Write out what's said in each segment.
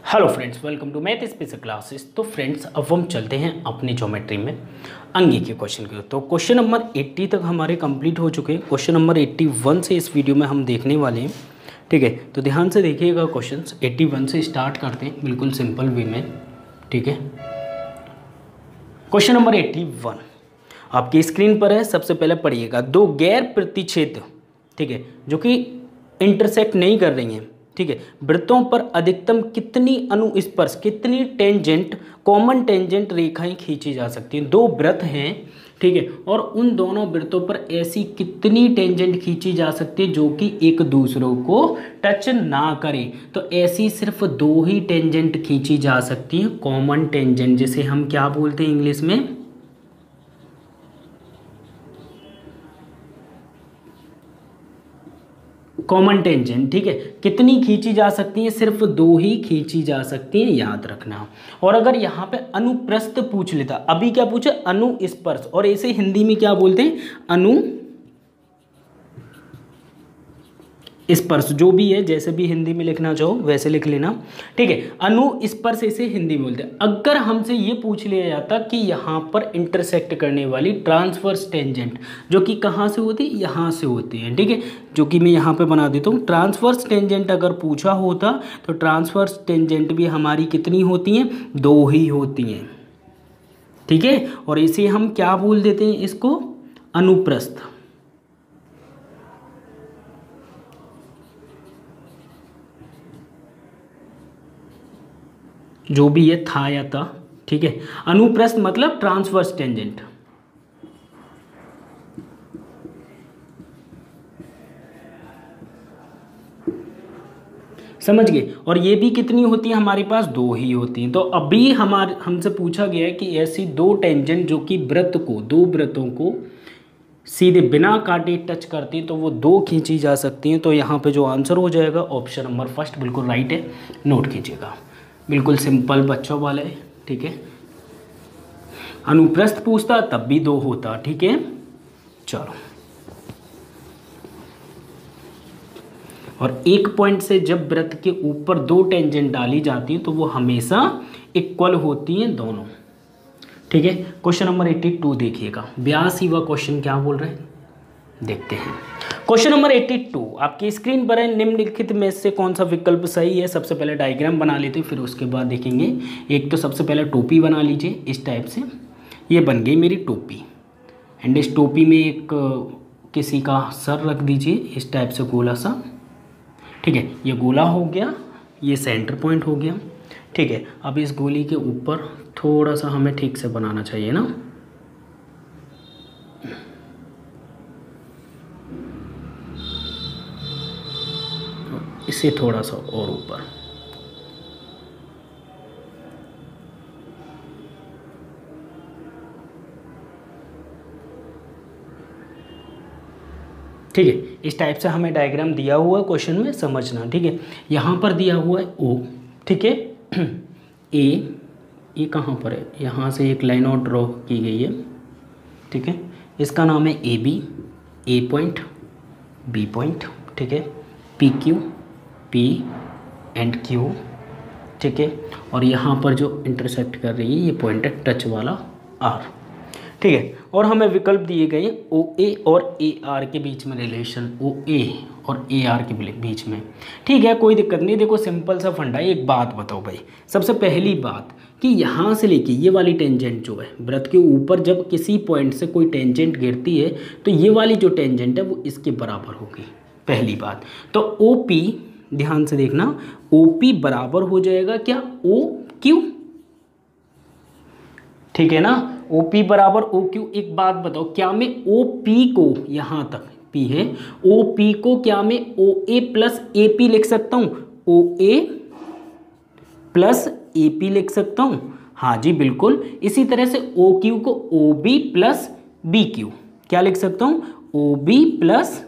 Hello friends, welcome to math special classes. तो friends, अब हम चलते हैं अपनी ज्योमेट्री में अंगी के क्वेश्चन के। तो क्वेश्चन नंबर 80 तक हमारे कंप्लीट हो चुके हैं। क्वेश्चन नंबर 81 से इस वीडियो में हम देखने वाले हैं। ठीक है, तो ध्यान से देखिएगा। क्वेश्चंस 81 से स्टार्ट करते हैं बिल्कुल सिंपल वे में। ठीक है, क्वेश्चन नंबर 81 आपकी स्क्रीन पर है। सबसे पहले पढ़िएगा, दो गैर प्रतिच्छेद, ठीक है, जो कि इंटरसेक्ट नहीं कर रही हैं, ठीक है, वृत्तों पर अधिकतम कितनी अनुस्पर्श, कितनी टेंजेंट, कॉमन टेंजेंट रेखाएं खींची जा सकती हैं। दो वृत्त हैं, ठीक है, और उन दोनों वृत्तों पर ऐसी कितनी टेंजेंट खींची जा सकती है जो कि एक दूसरों को टच ना करें। तो ऐसी सिर्फ दो ही टेंजेंट खींची जा सकती हैं, कॉमन टेंजेंट, जिसे हम क्या बोलते हैं इंग्लिश में, कॉमन टेंजेंट। ठीक है, कितनी खींची जा सकती है? सिर्फ दो ही खींची जा सकती है, याद रखना। और अगर यहाँ पे अनुप्रस्थ पूछ लेता, अभी क्या पूछे, अनुस्पर्श, और ऐसे हिंदी में क्या बोलते हैं, स्पर्श, जो भी है, जैसे भी हिंदी में लिखना चाहो वैसे लिख लेना। ठीक है, अनुस्पर्श इसे हिंदी में बोलते हैं। अगर हमसे ये पूछ लिया जाता कि यहाँ पर इंटरसेक्ट करने वाली ट्रांसवर्स टेंजेंट जो कि कहाँ से होती है, यहाँ से होती है, ठीक है, जो कि मैं यहाँ पे बना देता हूँ। ट्रांसवर्स टेंजेंट अगर पूछा होता तो ट्रांसवर्स टेंजेंट भी हमारी कितनी होती हैं, दो ही होती हैं। ठीक है, और इसे हम क्या बोल देते हैं, इसको अनुप्रस्थ। जो भी है, था या था, ठीक है। अनुप्रस्थ मतलब ट्रांसवर्स टेंजेंट। समझ गए। और ये भी कितनी होती है हमारे पास, दो ही होती हैं। तो अभी हमसे पूछा गया है कि ऐसी दो टेंजेंट जो कि वृत्त को, दो वृत्तों को सीधे बिना काटे टच करती, तो वो दो खींची जा सकती हैं। तो यहाँ पे जो आंसर हो जाएगा ऑप्शन नंबर फर्स्ट बिल्कुल राइट है, नोट कीजिएगा। बिल्कुल सिंपल बच्चों वाले, ठीक है। अनुप्रस्थ पूछता तब भी दो होता, ठीक है। चलो, और एक पॉइंट से जब वृत्त के ऊपर दो टेंजेंट डाली जाती हैं तो वो हमेशा इक्वल होती हैं दोनों, ठीक है। क्वेश्चन नंबर 82 देखिएगा। 82वां क्वेश्चन क्या बोल रहे हैं, देखते हैं। क्वेश्चन नंबर 82 आपकी स्क्रीन पर है। निम्नलिखित में से कौन सा विकल्प सही है? सबसे पहले डायग्राम बना लेते हैं, फिर उसके बाद देखेंगे। एक तो सबसे पहले टोपी बना लीजिए इस टाइप से। ये बन गई मेरी टोपी, एंड इस टोपी में एक किसी का सर रख दीजिए इस टाइप से गोला सा, ठीक है। ये गोला हो गया, ये सेंटर पॉइंट हो गया, ठीक है। अब इस गोली के ऊपर थोड़ा सा हमें ठीक से बनाना चाहिए ना, इसे थोड़ा सा और ऊपर, ठीक है। इस टाइप से हमें डायग्राम दिया हुआ है क्वेश्चन में, समझना, ठीक है। यहाँ पर दिया हुआ है ओ, ठीक है। ए कहाँ पर है, यहाँ से एक लाइन और ड्रॉ की गई है, ठीक है। इसका नाम है A B, A point, B point, ठीक है। P Q, P and Q, ठीक है। और यहाँ पर जो इंटरसेक्ट कर रही है ये पॉइंट है टच वाला आर, ठीक है। और हमें विकल्प दिए गए हैं ओ ए और ए आर के बीच में रिलेशन, ओ ए और ए आर के बीच में, ठीक है। कोई दिक्कत नहीं। देखो सिंपल सा फंडा है। एक बात बताओ भाई, सबसे पहली बात कि यहाँ से लेके ये वाली टेंजेंट जो है वृत्त के ऊपर, जब किसी पॉइंट से कोई टेंजेंट गिरती है तो ये वाली जो टेंजेंट है वो इसके बराबर होगी, पहली बात। तो ओ पी, ध्यान से देखना, ओ पी बराबर हो जाएगा क्या, ओ क्यू, ठीक है ना। ओ पी बराबर ओ क्यू। एक बात बताओ, क्या मैं ओ पी को, यहाँ तक पी है, ओ पी को क्या मैं ओ ए प्लस ए पी लिख सकता हूँ, ओ ए प्लस ए पी लिख सकता हूँ? हाँ जी बिल्कुल। इसी तरह से ओ क्यू को O B plus B Q, क्या लिख सकता हूँ, O B plus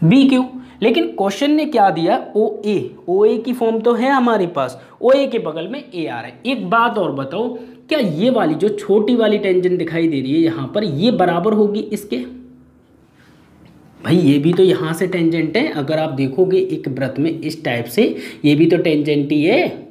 B Q. लेकिन क्वेश्चन ने क्या दिया, ओ ए की फॉर्म तो है हमारे पास, ओ ए के बगल में ए आ रहा है। एक बात और बताओ, क्या ये वाली जो छोटी वाली टेंजेंट दिखाई दे रही है यहाँ पर, ये बराबर होगी इसके? भाई ये भी तो यहाँ से टेंजेंट है, अगर आप देखोगे एक वृत्त में इस टाइप से, ये भी तो टेंजेंट ही है,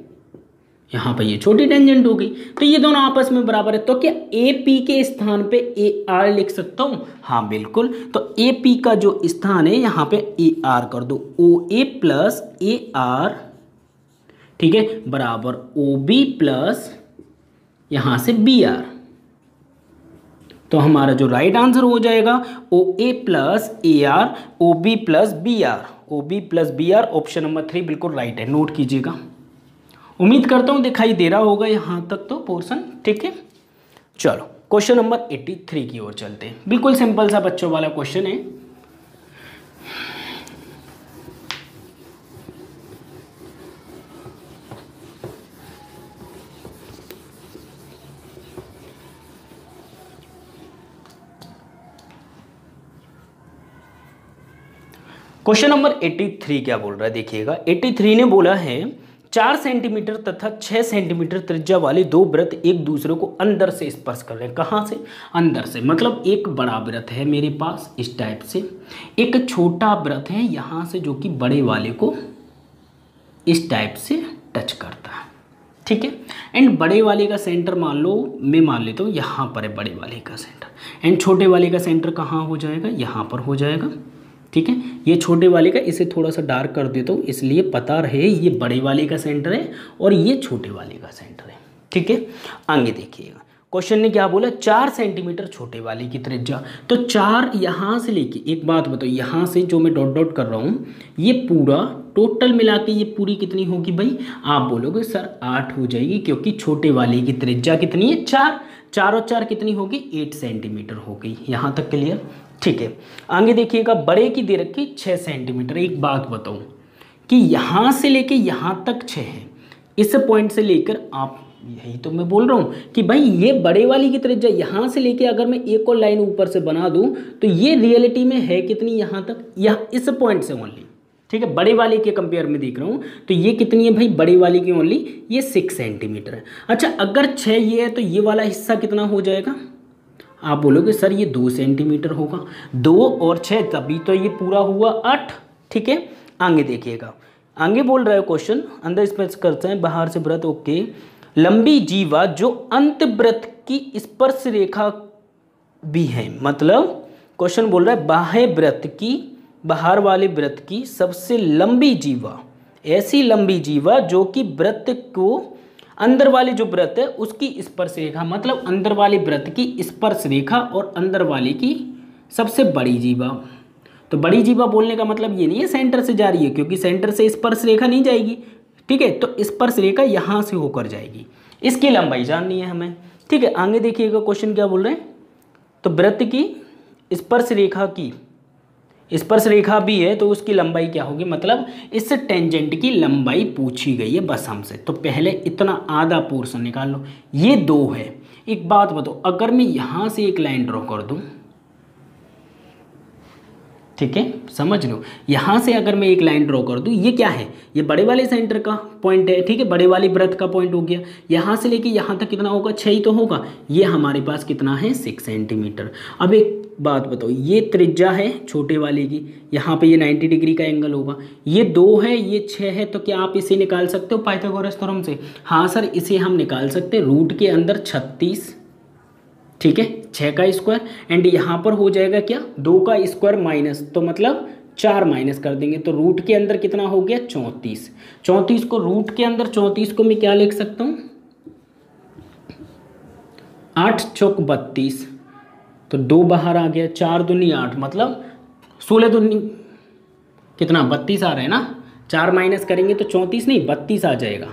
यहाँ पर ये छोटी टेंजेंट हो गई, तो ये दोनों आपस में बराबर है। तो क्या ए पी के स्थान पे ए आर लिख सकता हूँ? हाँ बिल्कुल। तो ए पी का जो स्थान है यहाँ पे ए आर कर दो, ओ ए प्लस ए आर, ठीक है, बराबर ओ बी प्लस यहाँ से बी आर। तो हमारा जो राइट आंसर हो जाएगा O A plus A R, O B plus B R, O B plus B R, option number 3 बिल्कुल राइट है, नोट कीजिएगा। उम्मीद करता हूँ दिखाई दे रहा होगा यहाँ तक तो पोर्शन, ठीक है। चलो क्वेश्चन नंबर 83 की ओर चलते हैं। बिल्कुल सिंपल सा बच्चों वाला क्वेश्चन है। क्वेश्चन नंबर 83 क्या बोल रहा है देखिएगा। 83 ने बोला है 4 सेंटीमीटर तथा 6 सेंटीमीटर त्रिज्या वाले दो वृत्त एक दूसरे को अंदर से स्पर्श कर रहे हैं। कहाँ से? अंदर से। मतलब एक बड़ा वृत्त है मेरे पास इस टाइप से, एक छोटा वृत्त है यहाँ से जो कि बड़े वाले को इस टाइप से टच करता है, ठीक है। एंड बड़े वाले का सेंटर मान लो, मैं मान लेता हूँ यहाँ पर है बड़े वाले का सेंटर, एंड छोटे वाले का सेंटर कहाँ हो जाएगा? यहाँ पर हो जाएगा, ठीक है। ये छोटे वाले का, इसे थोड़ा सा डार्क कर देता हूँ इसलिए पता रहे ये बड़े वाले का सेंटर है और ये छोटे वाले का सेंटर है, ठीक है। आगे देखिएगा क्वेश्चन ने क्या बोला, 4 सेंटीमीटर छोटे वाले की त्रिज्या। तो 4 यहाँ से लेके, एक बात बताओ, यहाँ से जो मैं डॉट डॉट कर रहा हूँ ये पूरा टोटल मिला के ये पूरी कितनी होगी भाई? आप बोलोगे सर 8 हो जाएगी, क्योंकि छोटे वाले की त्रिज्या कितनी है? 4, 4 और 4 कितनी होगी? 8 सेंटीमीटर हो गई। यहाँ तक क्लियर, ठीक है। आगे देखिएगा, बड़े की दे रखी 6 सेंटीमीटर। एक बात बताऊं कि यहाँ से लेके यहाँ तक 6 है, इस पॉइंट से लेकर आप, यही तो मैं बोल रहा हूँ कि भाई ये बड़े वाली की त्रिज्या यहाँ से लेके अगर मैं एक और लाइन ऊपर से बना दूँ तो ये रियलिटी में है कितनी? यहाँ तक, यह इस पॉइंट से ओनली, ठीक है। बड़े वाले के कंपेयर में देख रहा हूँ तो ये कितनी है भाई? बड़े वाले की ओनली ये 6 सेंटीमीटर है। अच्छा अगर 6 ये है तो ये वाला हिस्सा कितना हो जाएगा? आप बोलोगे सर ये 2 सेंटीमीटर होगा। 2 और 6 तभी तो ये पूरा हुआ 8, ठीक है। आगे देखिएगा, आगे बोल रहा है क्वेश्चन, अंदर स्पर्श करते हैं बाहर से वृत्त, ओके। लंबी जीवा जो अंत वृत्त की स्पर्श रेखा भी है। मतलब क्वेश्चन बोल रहा है बाह्य वृत्त की, बाहर वाले वृत्त की सबसे लंबी जीवा, ऐसी लंबी जीवा जो कि वृत्त को, अंदर वाले जो वृत्त है उसकी स्पर्श रेखा, मतलब अंदर वाले वृत्त की स्पर्श रेखा और अंदर वाले की सबसे बड़ी जीवा। तो बड़ी जीवा बोलने का मतलब ये नहीं है सेंटर से जा रही है, क्योंकि सेंटर से स्पर्श रेखा नहीं जाएगी, ठीक है। तो स्पर्श रेखा यहाँ से होकर जाएगी, इसकी लंबाई जाननी है हमें, ठीक है। आगे देखिएगा क्वेश्चन क्या बोल रहे हैं, तो वृत्त की स्पर्श रेखा की, स्पर्श रेखा भी है तो उसकी लंबाई क्या होगी? मतलब इस टेंजेंट की लंबाई पूछी गई है बस हमसे। तो पहले इतना आधा पोर्शन निकाल लो, ये 2 है। एक बात बताओ, अगर मैं यहाँ से एक लाइन ड्रॉ कर दूँ, ठीक है, समझ लो, यहाँ से अगर मैं एक लाइन ड्रॉ कर दूँ, ये क्या है? ये बड़े वाले सेंटर का पॉइंट है, ठीक है, बड़े वाले वृत्त का पॉइंट हो गया। यहाँ से लेके यहाँ तक कितना होगा? 6 ही तो होगा। ये हमारे पास कितना है? 6 सेंटीमीटर। अब एक बात बताओ, ये त्रिज्या है छोटे वाले की, यहाँ पे ये 90 डिग्री का एंगल होगा, ये 2 है, ये 6 है, तो क्या आप इसे निकाल सकते हो पाइथागोरस थ्योरम से? हाँ सर, इसे हम निकाल सकते हैं। रूट के अंदर 36, ठीक है, 6 का स्क्वायर, एंड यहाँ पर हो जाएगा क्या? 2 का स्क्वायर माइनस, तो मतलब 4 माइनस कर देंगे, तो रूट के अंदर कितना हो गया? 34। 34 को रूट के अंदर 34 को मैं क्या लिख सकता हूँ? 8 चौक 32, तो 2 बाहर आ गया, 4 दूनी 8, मतलब 16 दूनी कितना? 32 आ रहा है ना। 4 माइनस करेंगे तो 34 नहीं 32 आ जाएगा,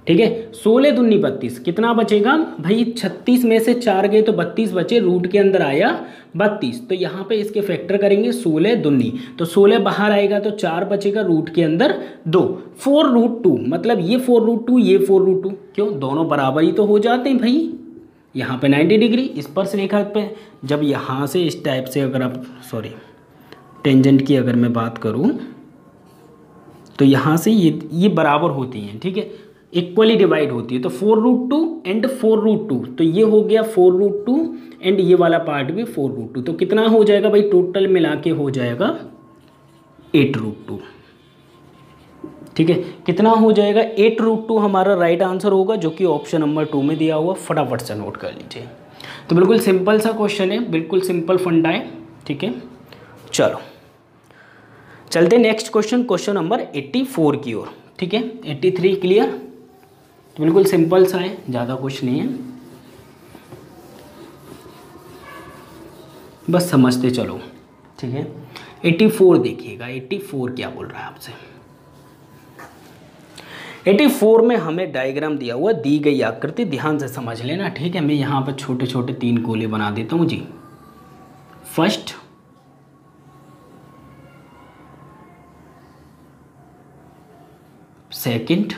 ठीक है। 16 दूनी 32, कितना बचेगा भाई? 36 में से 4 गए तो 32 बचे, रूट के अंदर आया 32, तो यहाँ पे इसके फैक्टर करेंगे 16 दूनी, तो 16 बाहर आएगा तो 4 बचेगा, रूट के अंदर 2, 4√2, मतलब ये 4√2, ये 4√2, क्यों? दोनों बराबर ही तो हो जाते हैं भाई। यहाँ पे 90 डिग्री स्पर्श रेखा पे, जब यहाँ से इस टाइप से अगर आप, सॉरी, टेंजेंट की अगर मैं बात करूँ तो यहाँ से ये बराबर होती हैं, ठीक है। इक्वली डिवाइड होती है, तो 4√2 एंड 4√2, तो ये हो गया 4√2 एंड ये वाला पार्ट भी 4√2, तो कितना हो जाएगा भाई, टोटल मिला के हो जाएगा 8√2। ठीक है, कितना हो जाएगा 8√2 हमारा राइट आंसर होगा, जो कि ऑप्शन नंबर 2 में दिया हुआ, फटाफट से नोट कर लीजिए। तो बिल्कुल सिंपल सा क्वेश्चन है, बिल्कुल सिंपल फंडा है। ठीक है, चलो चलते नेक्स्ट क्वेश्चन, क्वेश्चन नंबर 84 की ओर। ठीक है, 83 क्लियर, तो बिल्कुल सिंपल सा है, ज़्यादा कुछ नहीं है, बस समझते चलो। ठीक है, 84 देखिएगा, 84 क्या बोल रहा है आपसे। 84 में हमें डायग्राम दिया हुआ, दी गई आकृति ध्यान से समझ लेना। ठीक है, मैं यहाँ पर छोटे छोटे 3 गोले बना देता हूँ जी। फर्स्ट, सेकंड,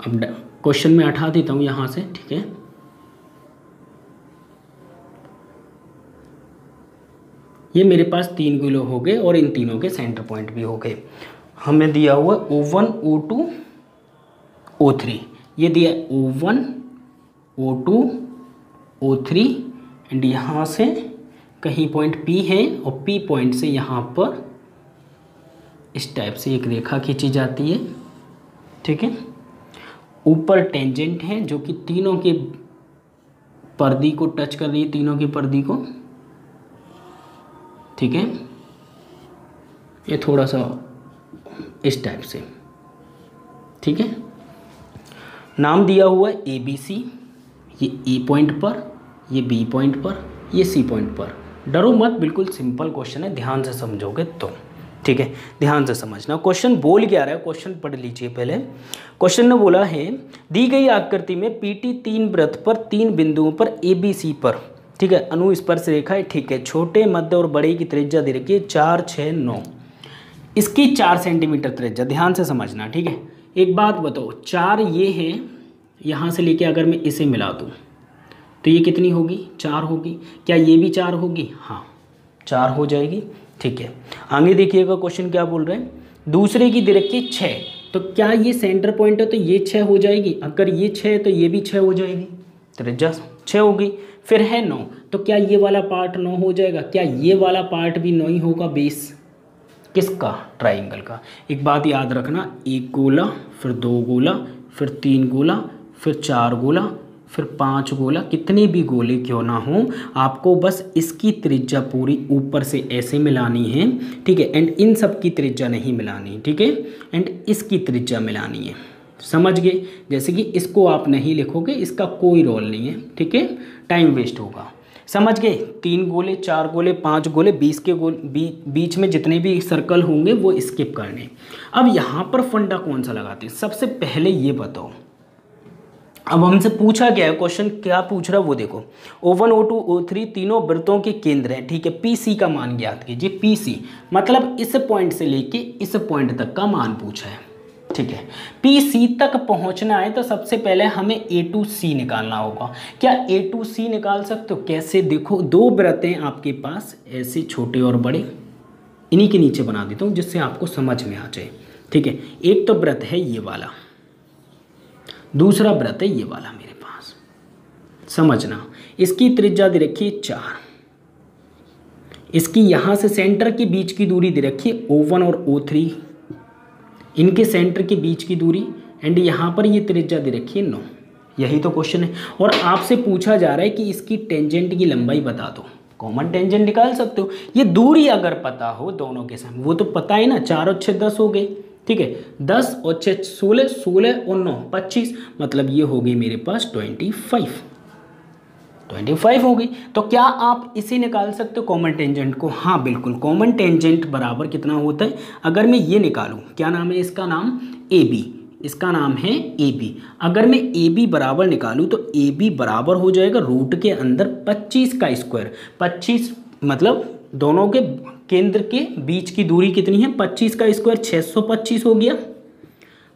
अब क्वेश्चन में हटा देता हूँ यहाँ से। ठीक है, ये मेरे पास 3 गोले हो गए और इन तीनों के सेंटर पॉइंट भी हो गए। हमें दिया हुआ O1 O2 O3, ये दिया O1 O2 O3 एंड यहाँ से कहीं पॉइंट P है और P पॉइंट से यहाँ पर इस टाइप से एक रेखा खींची जाती है। ठीक है, ऊपर टेंजेंट है जो कि तीनों के पर्दी को टच कर रही है, तीनों की पर्दी को। ठीक है, ये थोड़ा सा इस टाइप से। ठीक है, नाम दिया हुआ है ABC, ये E पॉइंट पर, ये B पॉइंट पर, ये C पॉइंट पर। डरो मत, बिल्कुल सिंपल क्वेश्चन है, ध्यान से समझोगे तो। ठीक है, ध्यान से समझना। क्वेश्चन बोल क्या रहा है, क्वेश्चन पढ़ लीजिए पहले। क्वेश्चन ने बोला है, दी गई आकृति में PT 3 वृत्त पर 3 बिंदुओं पर ABC पर, ठीक है, अनुस्पर्श रेखा है। ठीक है, छोटे, मध्य और बड़े की त्रिज्या दे रखी है 4, 6, 9, इसकी 4 सेंटीमीटर त्रिज्या, ध्यान से समझना। ठीक है, एक बात बताओ, 4 ये है, यहाँ से लेके अगर मैं इसे मिला दूँ तो ये कितनी होगी, 4 होगी। क्या ये भी 4 होगी, हाँ 4 हो जाएगी। ठीक है, आगे देखिएगा क्वेश्चन क्या बोल रहे हैं, दूसरे की दे रखी है 6, तो क्या ये सेंटर पॉइंट है तो ये 6 हो जाएगी, अगर ये 6 है तो ये भी 6 हो जाएगी, त्रिज्या 6 होगी। फिर है 9, तो क्या ये वाला पार्ट 9 हो जाएगा, क्या ये वाला पार्ट भी 9 ही होगा, बेस किसका, ट्राइंगल का। एक बात याद रखना, 1 गोला, फिर 2 गोला, फिर 3 गोला, फिर 4 गोला, फिर 5 गोला, कितने भी गोले क्यों ना हो, आपको बस इसकी त्रिज्या पूरी ऊपर से ऐसे मिलानी है। ठीक है, एंड इन सब की त्रिज्या नहीं मिलानी। ठीक है, एंड इसकी त्रिज्या मिलानी है, समझ गए। जैसे कि इसको आप नहीं लिखोगे, इसका कोई रोल नहीं है। ठीक है, टाइम वेस्ट होगा, समझ गए। 3 गोले, 4 गोले, 5 गोले, 20 के गोले, बीच में जितने भी सर्कल होंगे वो स्किप करने। अब यहाँ पर फंडा कौन सा लगाते हैं, सबसे पहले ये बताओ। अब हमसे पूछा क्या है, क्वेश्चन क्या पूछ रहा है वो देखो। O1 O2 O3 तीनों वृत्तों के केंद्र हैं। ठीक है, PC का मान ज्ञात कीजिए। PC मतलब इस पॉइंट से लेके इस पॉइंट तक का मान पूछा है। ठीक है, PC तक पहुंचना है तो सबसे पहले हमें A to C निकालना होगा। क्या A to C निकाल सकते हो, कैसे, देखो 2 वृत्त हैं आपके पास, ऐसे छोटे और बड़े, इन्हीं के नीचे बना देता हूँ जिससे आपको समझ में आ जाए। ठीक है, एक तो वृत्त है ये वाला, दूसरा वृत्त है ये वाला मेरे पास, समझना। इसकी त्रिज्या दे रखी है 4, इसकी यहाँ से सेंटर के बीच की दूरी दे रखी है O1 और O3, इनके सेंटर के बीच की दूरी, एंड यहाँ पर ये त्रिज्या दे रखी है 9। यही तो क्वेश्चन है, और आपसे पूछा जा रहा है कि इसकी टेंजेंट की लंबाई बता दो। कॉमन टेंजेंट निकाल सकते हो, ये दूरी अगर पता हो दोनों के साथ, वो तो पता है ना, 4 और 6 10 हो गए। ठीक है, 10 और 6 16, 16 और 9 25, मतलब ये हो गई मेरे पास 25 हो गई। तो क्या आप इसे निकाल सकते हो कॉमन टेंजेंट को, हाँ बिल्कुल। कॉमन टेंजेंट बराबर कितना होता है, अगर मैं ये निकालूं, क्या नाम है इसका, नाम AB, इसका नाम है AB। अगर मैं AB बराबर निकालूं तो AB बराबर हो जाएगा रूट के अंदर 25 का स्क्वायर। 25 मतलब दोनों के केंद्र के बीच की दूरी कितनी है, 25 का स्क्वायर 625 हो गया,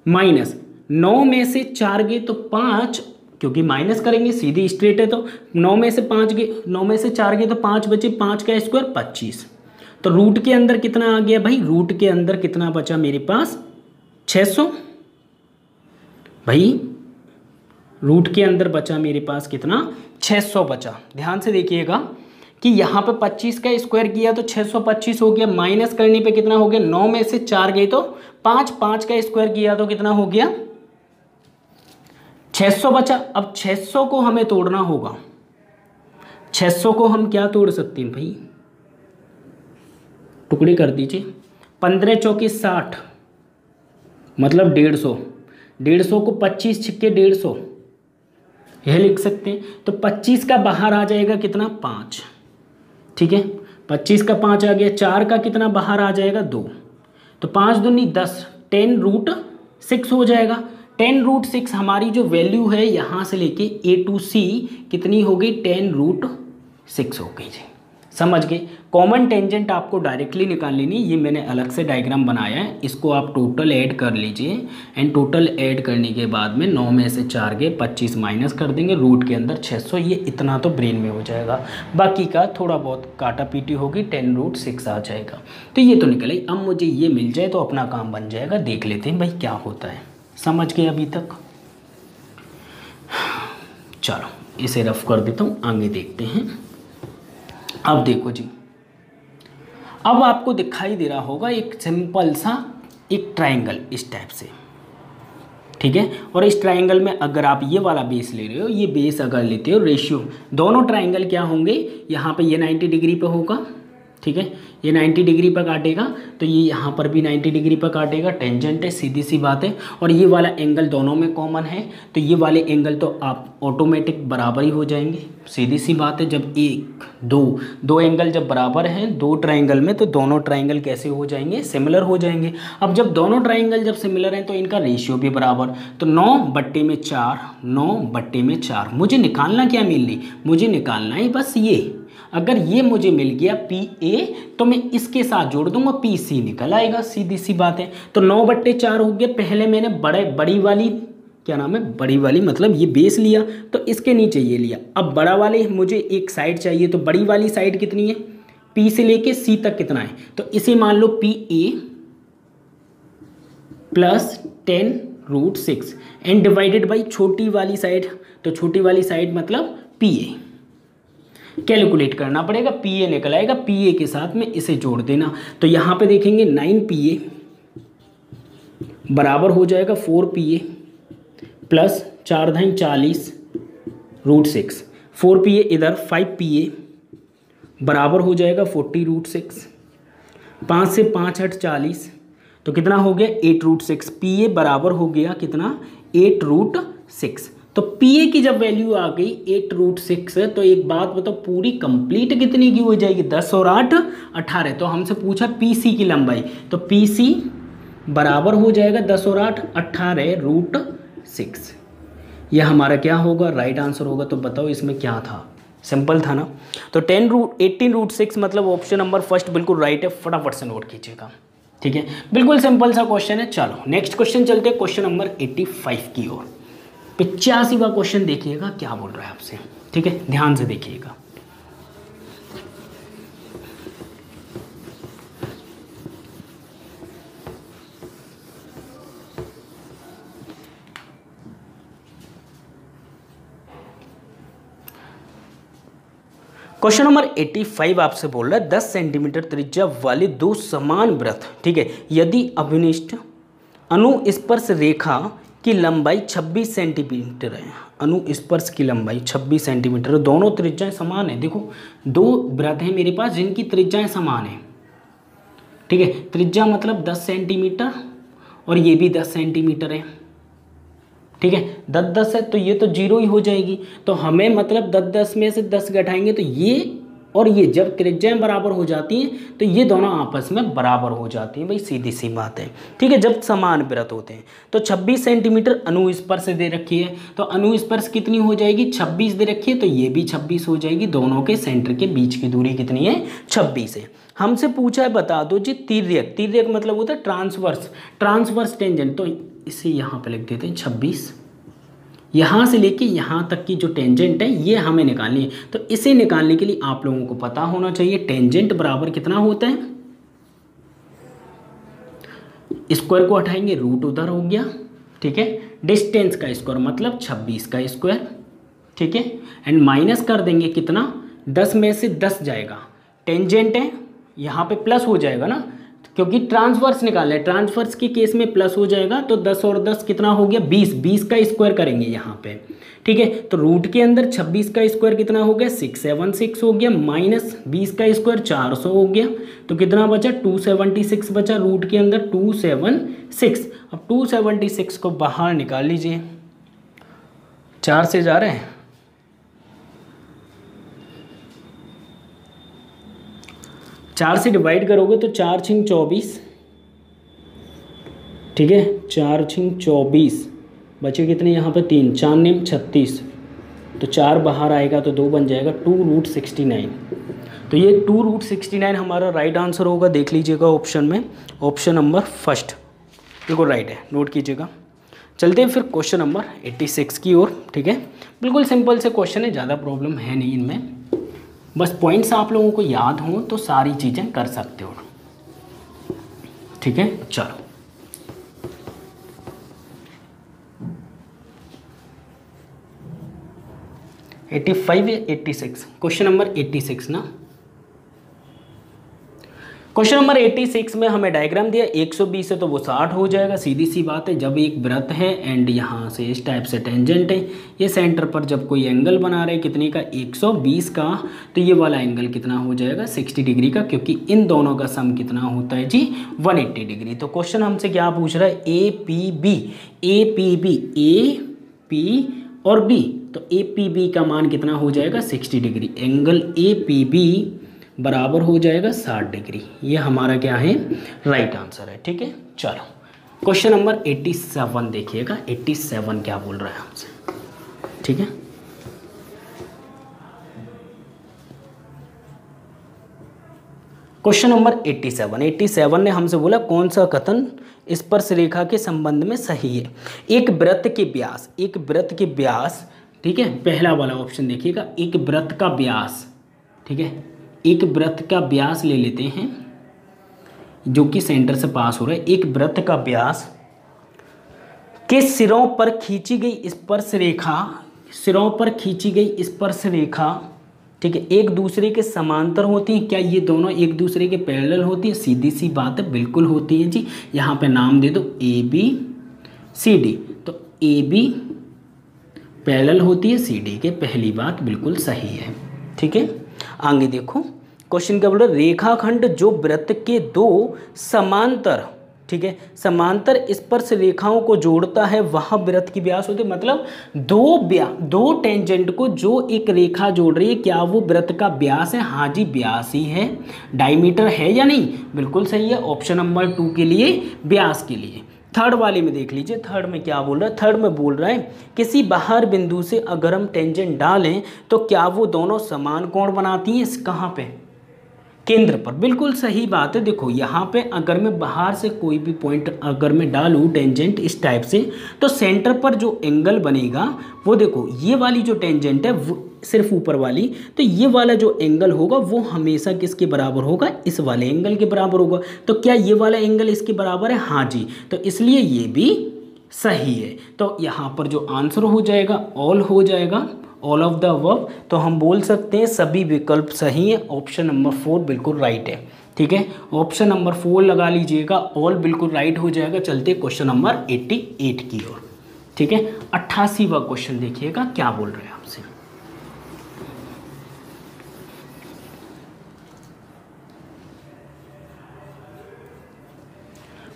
माइनस 9 में से 4 गए तो 5, क्योंकि माइनस करेंगे सीधी स्ट्रेट है, तो 9 में से 5 गए, 9 में से 4 गए तो 5 बचे, 5 का स्क्वायर 25। तो रूट के अंदर कितना आ गया भाई, रूट के अंदर कितना बचा मेरे पास 600, भाई रूट के अंदर बचा मेरे पास कितना, 600 बचा। ध्यान से देखिएगा कि यहाँ पे 25 का स्क्वायर किया तो 625 हो गया, माइनस करने पे कितना हो गया, 9 में से 4 गए तो 5, 5 का स्क्वायर किया तो कितना हो गया, 600 बचा। अब 600 को हमें तोड़ना होगा। 600 को हम क्या तोड़ सकते हैं भाई, टुकड़े कर दीजिए। 15 चौके 60 मतलब 150, 150 को 25 छिक्के 150, यह लिख सकते हैं। तो 25 का बाहर आ जाएगा कितना, 5, ठीक है। 25 का 5 आ गया, 4 का कितना बाहर आ जाएगा, 2, तो 5 दूनी 10, 10√6 हो जाएगा। 10√6 हमारी जो वैल्यू है यहाँ से लेके A to C कितनी हो गई, 10√6 हो गई जी। समझ गए। कॉमन टेंजेंट आपको डायरेक्टली निकाल लेनी, ये मैंने अलग से डायग्राम बनाया है, इसको आप टोटल ऐड कर लीजिए। एंड टोटल ऐड करने के बाद में 9 में से 4 गए, 25 माइनस कर देंगे, रूट के अंदर 600, ये इतना तो ब्रेन में हो जाएगा। बाकी का थोड़ा बहुत काटा पीटी होगी, 10√6 आ जाएगा। तो ये तो निकले। अब मुझे ये मिल जाए तो अपना काम बन जाएगा। देख लेते हैं भाई क्या होता है। समझ गए अभी तक? चलो इसे रफ कर देता हूँ, आगे देखते हैं। अब देखो जी, अब आपको दिखाई दे रहा होगा एक सिंपल सा एक ट्रायंगल इस टाइप से, ठीक है। और इस ट्रायंगल में अगर आप ये वाला बेस ले रहे हो, ये बेस अगर लेते हो रेशियो, दोनों ट्रायंगल क्या होंगे, यहाँ पे ये 90 डिग्री पे होगा, ठीक है। ये 90 डिग्री पर काटेगा तो ये यहाँ पर भी 90 डिग्री पर काटेगा, टेंजेंट है, सीधी सी बात है। और ये वाला एंगल दोनों में कॉमन है, तो ये वाले एंगल तो आप ऑटोमेटिक बराबर ही हो जाएंगे, सीधी सी बात है। जब एक दो एंगल जब बराबर हैं दो ट्रायंगल में, तो दोनों ट्रायंगल कैसे हो जाएंगे, सिमिलर हो जाएंगे। अब जब दोनों ट्रायंगल जब सिमिलर हैं तो इनका रेशियो भी बराबर, तो 9/4, 9/4। मुझे निकालना क्या मेनली, मुझे निकालना है बस ये। अगर ये मुझे मिल गया PA तो मैं इसके साथ जोड़ दूंगा, PC निकल आएगा, सीधी सी बात है। तो 9/4 हो गया। पहले मैंने बड़ी वाली, क्या नाम है, बड़ी वाली मतलब ये बेस लिया, तो इसके नीचे ये लिया। अब बड़ा वाले मुझे एक साइड चाहिए, तो बड़ी वाली साइड कितनी है, P से लेके C तक कितना है, तो इसे मान लो PA + 10√6 एंड डिवाइडेड बाई छोटी वाली साइड, तो छोटी वाली साइड मतलब PA। कैलकुलेट करना पड़ेगा, PA निकल आएगा, PA के साथ में इसे जोड़ देना। तो यहाँ पे देखेंगे 9PA बराबर हो जाएगा 4PA + 4×4 √6। 4PA इधर 5PA बराबर हो जाएगा 40√6। 5 से 5 × 8 40, तो कितना हो गया 8√6। PA बराबर हो गया कितना 8√6। तो PA की जब वैल्यू आ गई 8√6, तो एक बात बताओ पूरी कंप्लीट कितनी की हो जाएगी, 10 और 8 18। तो हमसे पूछा PC की लंबाई, तो PC बराबर हो जाएगा 10 और 8 18√6। यह हमारा क्या होगा, राइट आंसर होगा। तो बताओ इसमें क्या था, सिंपल था ना। तो 18√6 मतलब ऑप्शन नंबर फर्स्ट बिल्कुल राइट है, फटाफट से नोट कीजिएगा, ठीक है। बिल्कुल सिंपल सा क्वेश्चन है। चलो नेक्स्ट क्वेश्चन चलते हैं, क्वेश्चन नंबर 85 की ओर। 85वां क्वेश्चन देखिएगा क्या बोल रहा है आपसे, ठीक है, ध्यान से देखिएगा। क्वेश्चन नंबर 85 आपसे बोल रहा है 10 सेंटीमीटर त्रिज्या वाले दो समान वृत्त, ठीक है, यदि अभिनिष्ट अनुस्पर्श रेखा की लंबाई 26 सेंटीमीटर है, अनुस्पर्श की लंबाई 26 सेंटीमीटर, दोनों त्रिज्याएं समान है। देखो दो वृत्त हैं मेरे पास जिनकी त्रिज्याएं समान है, ठीक है। त्रिज्या मतलब 10 सेंटीमीटर और ये भी 10 सेंटीमीटर है, ठीक है। 10-10 है तो ये तो 0 ही हो जाएगी। तो हमें मतलब 10-10 में से 10 घटाएंगे तो ये और ये जब त्रिज्याएं बराबर हो जाती हैं तो ये दोनों आपस में बराबर हो जाती हैं, भाई सीधी सी बात है, ठीक है। जब समान वृत्त होते हैं तो 26 सेंटीमीटर अनुस्पर्श दे रखी है, तो अनुस्पर्श कितनी हो जाएगी 26 दे रखी है, तो ये भी 26 हो जाएगी। दोनों के सेंटर के बीच की दूरी कितनी है 26 है। हमसे पूछा है बता दो जी तिर्यक, तिर्यक मतलब होता है ट्रांसवर्स, ट्रांसवर्स टेंजेंट, तो इसे यहाँ पे लिख देते हैं 26। यहाँ से लेके यहाँ तक की जो टेंजेंट है ये हमें निकालनी है, तो इसे निकालने के लिए आप लोगों को पता होना चाहिए टेंजेंट बराबर कितना होता है, स्क्वायर को हटाएंगे रूट उधर हो गया, ठीक है, डिस्टेंस का स्क्वायर मतलब 26 का स्क्वायर, ठीक है, एंड माइनस कर देंगे कितना, 10 में से 10 जाएगा, टेंजेंट है यहाँ पे प्लस हो जाएगा ना, क्योंकि ट्रांसवर्स निकालना है, ट्रांसवर्स के केस में प्लस हो जाएगा, तो 10 और 10 कितना हो गया 20, 20 का स्क्वायर करेंगे यहाँ पे, ठीक है। तो रूट के अंदर 26 का स्क्वायर कितना हो गया 676 हो गया, माइनस 20 का स्क्वायर 400 हो गया, तो कितना बचा 276 बचा रूट के अंदर 276। अब 276 को बाहर निकाल लीजिए, 4 से जा रहे हैं, 4 से डिवाइड करोगे तो 4 छिंग 24, ठीक है, 4 छिंग 24, बचे कितने यहाँ पे 3, 4 नेम 36, तो 4 बाहर आएगा तो 2 बन जाएगा 2√69। तो ये 2√69 हमारा राइट आंसर होगा, देख लीजिएगा ऑप्शन में, ऑप्शन नंबर फर्स्ट बिल्कुल राइट है, नोट कीजिएगा। चलते हैं फिर क्वेश्चन नंबर 86 की ओर, ठीक है। बिल्कुल सिंपल से क्वेश्चन है, ज़्यादा प्रॉब्लम है नहीं इनमें, बस पॉइंट्स आप लोगों को याद हों तो सारी चीज़ें कर सकते हो, ठीक है। चलो 85 या 86, क्वेश्चन नंबर 86 ना, क्वेश्चन नंबर 86 में हमें डायग्राम दिया 120 है तो वो 60 हो जाएगा, सीधी सी बात है। जब एक वृत्त है एंड यहाँ से इस टाइप से टेंजेंट है, ये सेंटर पर जब कोई एंगल बना रहे कितने का 120 का, तो ये वाला एंगल कितना हो जाएगा 60 डिग्री का, क्योंकि इन दोनों का सम कितना होता है जी 180 डिग्री। तो क्वेश्चन हमसे क्या पूछ रहा है, ए पी बी और बी, तो ए पी बी का मान कितना हो जाएगा 60 degree, angle A P B बराबर हो जाएगा 60 डिग्री। ये हमारा क्या है राइट आंसर है, ठीक है। चलो क्वेश्चन नंबर 87 देखिएगा, 87 क्या बोल रहा है हमसे, ठीक है। क्वेश्चन नंबर 87 ने हमसे बोला कौन सा कथन स्पर्श रेखा के संबंध में सही है। एक वृत्त के व्यास, ठीक है, पहला वाला ऑप्शन देखिएगा, एक वृत्त का व्यास, ठीक है, एक वृत्त का व्यास ले लेते हैं जो कि सेंटर से पास हो रहा है। एक वृत्त का व्यास के सिरों पर खींची गई स्पर्श रेखा, ठीक है, एक दूसरे के समांतर होती हैं। क्या ये दोनों एक दूसरे के पैरेलल होती है? सीधी सी बात है, बिल्कुल होती है जी। यहाँ पे नाम दे दो ए बी सी डी, तो ए बी पैरेलल होती है सी डी के, पहली बात बिल्कुल सही है, ठीक है। आगे देखो क्वेश्चन क्या बोल रहा है, रेखाखंड जो वृत्त के दो समांतर, ठीक है, समांतर स्पर्श रेखाओं को जोड़ता है वह वृत्त की व्यास होती है। मतलब दो टेंजेंट को जो एक रेखा जोड़ रही है, क्या वो वृत्त का व्यास है? हाँ जी, व्यास ही है। डायमीटर है या नहीं? बिल्कुल सही है, ऑप्शन नंबर 2 के लिए व्यास के लिए। थर्ड वाले में देख लीजिए, थर्ड में क्या बोल रहा है, थर्ड में बोल रहा है किसी बाहर बिंदु से अगर हम टेंजेंट डालें तो क्या वो दोनों समान कोण बनाती हैं? कहाँ पे? केंद्र पर। बिल्कुल सही बात है। देखो यहाँ पे अगर मैं बाहर से कोई भी पॉइंट अगर मैं डालूँ टेंजेंट इस टाइप से, तो सेंटर पर जो एंगल बनेगा वो देखो ये वाली जो टेंजेंट है वो सिर्फ ऊपर वाली, तो ये वाला जो एंगल होगा वो हमेशा किसके बराबर होगा? इस वाले एंगल के बराबर होगा। तो क्या ये वाला एंगल इसके बराबर है? हाँ जी, तो इसलिए ये भी सही है। तो यहाँ पर जो आंसर हो जाएगा ऑल हो जाएगा, ऑल ऑफ द अबव। तो हम बोल सकते हैं सभी विकल्प सही है, ऑप्शन नंबर 4 बिल्कुल राइट है, ठीक है। ऑप्शन नंबर 4 लगा लीजिएगा, ऑल बिल्कुल राइट हो जाएगा। चलते क्वेश्चन नंबर 88 की ओर, ठीक है। 88वां क्वेश्चन देखिएगा क्या बोल रहे हैं आपसे।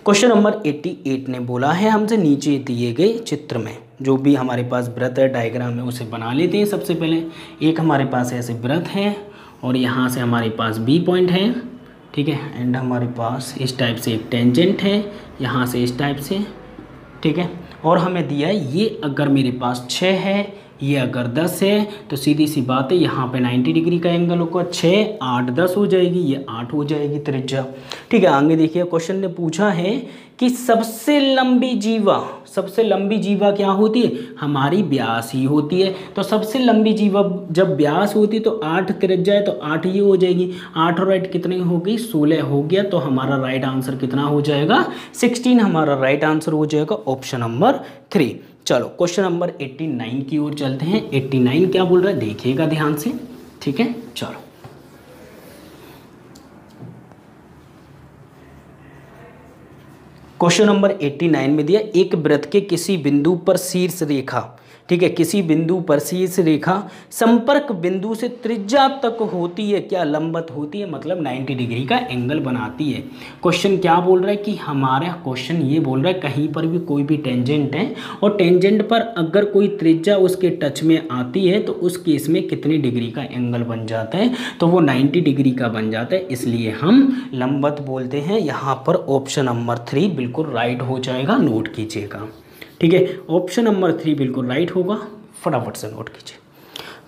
क्वेश्चन नंबर 88 ने बोला है हमसे नीचे दिए गए चित्र में जो भी हमारे पास वृत्त है, डायग्राम है, उसे बना लेते हैं। सबसे पहले एक हमारे पास ऐसे वृत्त है और यहाँ से हमारे पास बी पॉइंट है, ठीक है, एंड हमारे पास इस टाइप से एक टेंजेंट है यहाँ से इस टाइप से, ठीक है। और हमें दिया है ये अगर मेरे पास 6 है, ये अगर 10 है, तो सीधी सी बात है यहाँ पे 90 डिग्री का एंगल होगा। 6 8 10 हो जाएगी, ये 8 हो जाएगी त्रिज्या, ठीक है। आगे देखिए क्वेश्चन ने पूछा है कि सबसे लंबी जीवा सबसे लंबी जीवा क्या होती है, हमारी व्यास ही होती है। तो सबसे लंबी जीवा जब व्यास होती है तो 8 त्रिज्या है तो 8 ये हो जाएगी, 8 और 8 कितनी हो गई, 16 हो गया। तो हमारा राइट आंसर कितना हो जाएगा, 16 हमारा राइट आंसर हो जाएगा ऑप्शन नंबर 3। चलो क्वेश्चन नंबर 89 की ओर चलते हैं। 89 क्या बोल रहा है देखिएगा ध्यान से, ठीक है। चलो क्वेश्चन नंबर 89 में दिया, एक वृत्त के किसी बिंदु पर शीर्ष रेखा, ठीक है, किसी बिंदु पर शीर्ष रेखा संपर्क बिंदु से त्रिज्या तक होती है, क्या लंबवत होती है, मतलब 90 डिग्री का एंगल बनाती है। क्वेश्चन क्या बोल रहा है कि हमारा क्वेश्चन ये बोल रहा है कहीं पर भी कोई भी टेंजेंट है और टेंजेंट पर अगर कोई त्रिज्या उसके टच में आती है तो उस केस में कितनी डिग्री का एंगल बन जाता है, तो वो 90 डिग्री का बन जाता है, इसलिए हम लंबवत बोलते हैं। यहाँ पर ऑप्शन नंबर 3 बिल्कुल राइट हो जाएगा, नोट कीजिएगा, ठीक है। ऑप्शन नंबर 3 बिल्कुल राइट होगा, फटाफट से नोट कीजिए।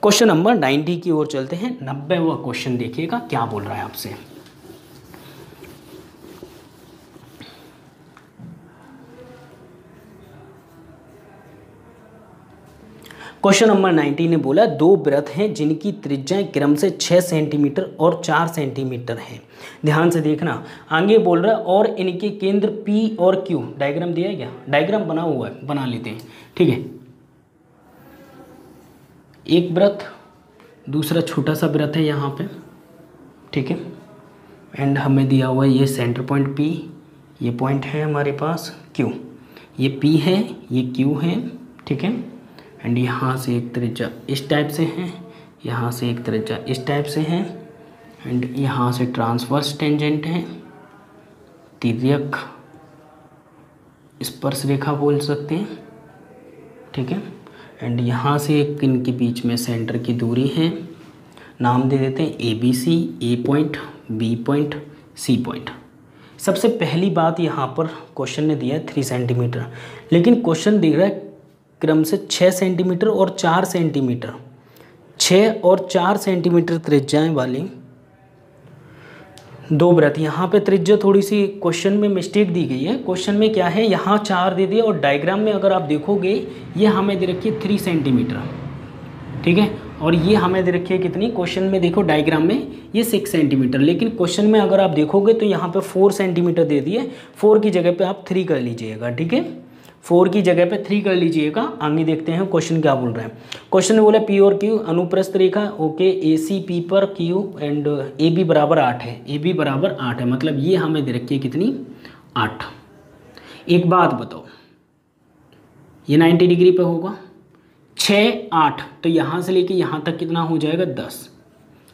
क्वेश्चन नंबर 90 की ओर चलते हैं। 90वां क्वेश्चन देखिएगा क्या बोल रहा है आपसे। क्वेश्चन नंबर 90 ने बोला, दो वृत्त हैं जिनकी त्रिज्याएं क्रम से 6 सेंटीमीटर और 4 सेंटीमीटर हैं। ध्यान से देखना, आगे बोल रहा है और इनके केंद्र P और Q, डायग्राम दिया है क्या, डायग्राम बना हुआ है, बना लेते हैं, ठीक है। एक वृत्त, दूसरा छोटा सा वृत्त है यहाँ पे, ठीक है, एंड हमें दिया हुआ है ये सेंटर पॉइंट P, ये पॉइंट है हमारे पास Q, ये P है, ये Q है, ठीक है, एंड यहाँ से एक त्रिज्या इस टाइप से है, यहाँ से एक त्रिज्या इस टाइप से है, एंड यहाँ से ट्रांसवर्स टेंजेंट है, तिर्यक स्पर्श रेखा बोल सकते हैं, ठीक है, एंड यहाँ से एक इनके बीच में सेंटर की दूरी है, नाम दे देते हैं ABC, A point, B point, C point. सबसे पहली बात यहाँ पर क्वेश्चन ने दिया है 3 सेंटीमीटर, लेकिन क्वेश्चन दिख रहा है क्रम से 6 सेंटीमीटर और 4 सेंटीमीटर, 6 और 4 सेंटीमीटर त्रिज्याएं वाली दो वृत्त। यहाँ पे त्रिज्या थोड़ी सी क्वेश्चन में मिस्टेक दी गई है, क्वेश्चन में क्या है यहाँ 4 दे दिया और डायग्राम में अगर आप देखोगे ये हमें दे रखी है 3 सेंटीमीटर, ठीक है, और ये हमें दे रखी है कितनी, क्वेश्चन में देखो डायग्राम में ये 6 सेंटीमीटर, लेकिन क्वेश्चन में अगर आप देखोगे तो यहाँ पे 4 सेंटीमीटर दे दिए, 4 की जगह पे आप 3 कर लीजिएगा, ठीक है, 4 की जगह पे 3 कर लीजिएगा। आगे देखते हैं क्वेश्चन क्या बोल रहा है। क्वेश्चन ने बोला P और Q अनुप्रस्थ रेखा, ओके, AC P पर Q एंड AB बराबर 8 है, AB बराबर 8 है, मतलब ये हमें दे रखी है कितनी, 8। एक बात बताओ, ये 90 डिग्री पे होगा, 6 8, तो यहाँ से लेके यहाँ तक कितना हो जाएगा, 10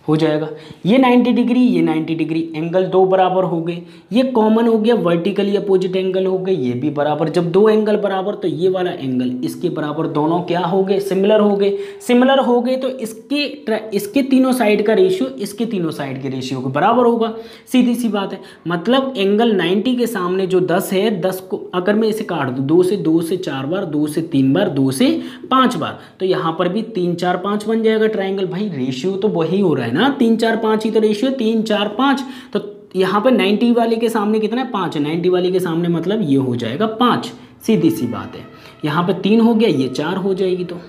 हो जाएगा। ये 90 डिग्री, ये 90 डिग्री, एंगल दो बराबर हो गए, ये कॉमन हो गया, वर्टिकली अपोजिट एंगल हो गए, ये भी बराबर। जब दो एंगल बराबर तो ये वाला एंगल इसके बराबर, दोनों क्या हो गए, सिमिलर हो गए। सिमिलर हो गए तो इसके तीनों साइड का रेशियो इसके तीनों साइड के रेशियो के बराबर होगा, सीधी सी बात है। मतलब एंगल 90 के सामने जो 10 है, 10 को अगर मैं इसे काट दूँ, 2 से 4 बार, 2 से 3 बार, 2 से 5 बार, तो यहाँ पर भी 3 4 5 बन जाएगा ट्राइंगल। भाई रेशियो तो वही हो रहा है ना, 3 4 5 ही तो रेशियो, 3 4 5। तो यहाँ पे 90 वाले के सामने कितना है, 5 है, 90 वाले के सामने मतलब ये हो जाएगा 5, सीधी सी बात है। यहाँ पे 3 हो गया, ये 4 हो जाएगी, तो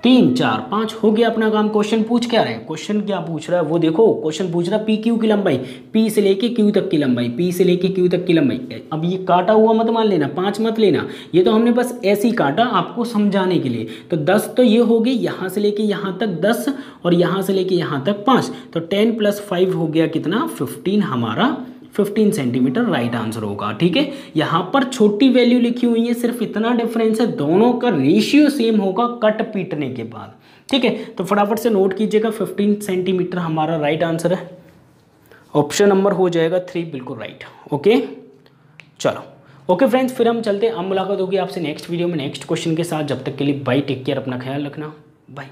3 4 5 हो गया अपना काम। क्वेश्चन पूछ क्या रहा है, क्वेश्चन क्या पूछ रहा है वो देखो, क्वेश्चन पूछ रहा है पी क्यू की लंबाई, P से लेके Q तक की लंबाई, P से लेके Q तक की लंबाई। अब ये काटा हुआ मत मान लेना, 5 मत लेना, ये तो हमने बस ऐसे ही काटा आपको समझाने के लिए। तो 10 तो ये हो गई, यहाँ से लेके यहाँ तक 10 और यहाँ से लेके यहाँ तक 5, तो 10 + 5 हो गया कितना, 15, हमारा 15 सेंटीमीटर राइट आंसर होगा। ठीक है, यहाँ पर छोटी वैल्यू लिखी हुई है, सिर्फ इतना डिफरेंस है, दोनों का रेशियो सेम होगा कट पीटने के बाद। ठीक है, तो फटाफट से नोट कीजिएगा, 15 सेंटीमीटर हमारा राइट आंसर है, ऑप्शन नंबर हो जाएगा 3 बिल्कुल राइट। ओके, चलो ओके फ्रेंड्स, फिर हम चलते हैं, अब मुलाकात होगी आपसे नेक्स्ट वीडियो में नेक्स्ट क्वेश्चन के साथ। जब तक के लिए बाय, टेक केयर, अपना ख्याल रखना, बाय।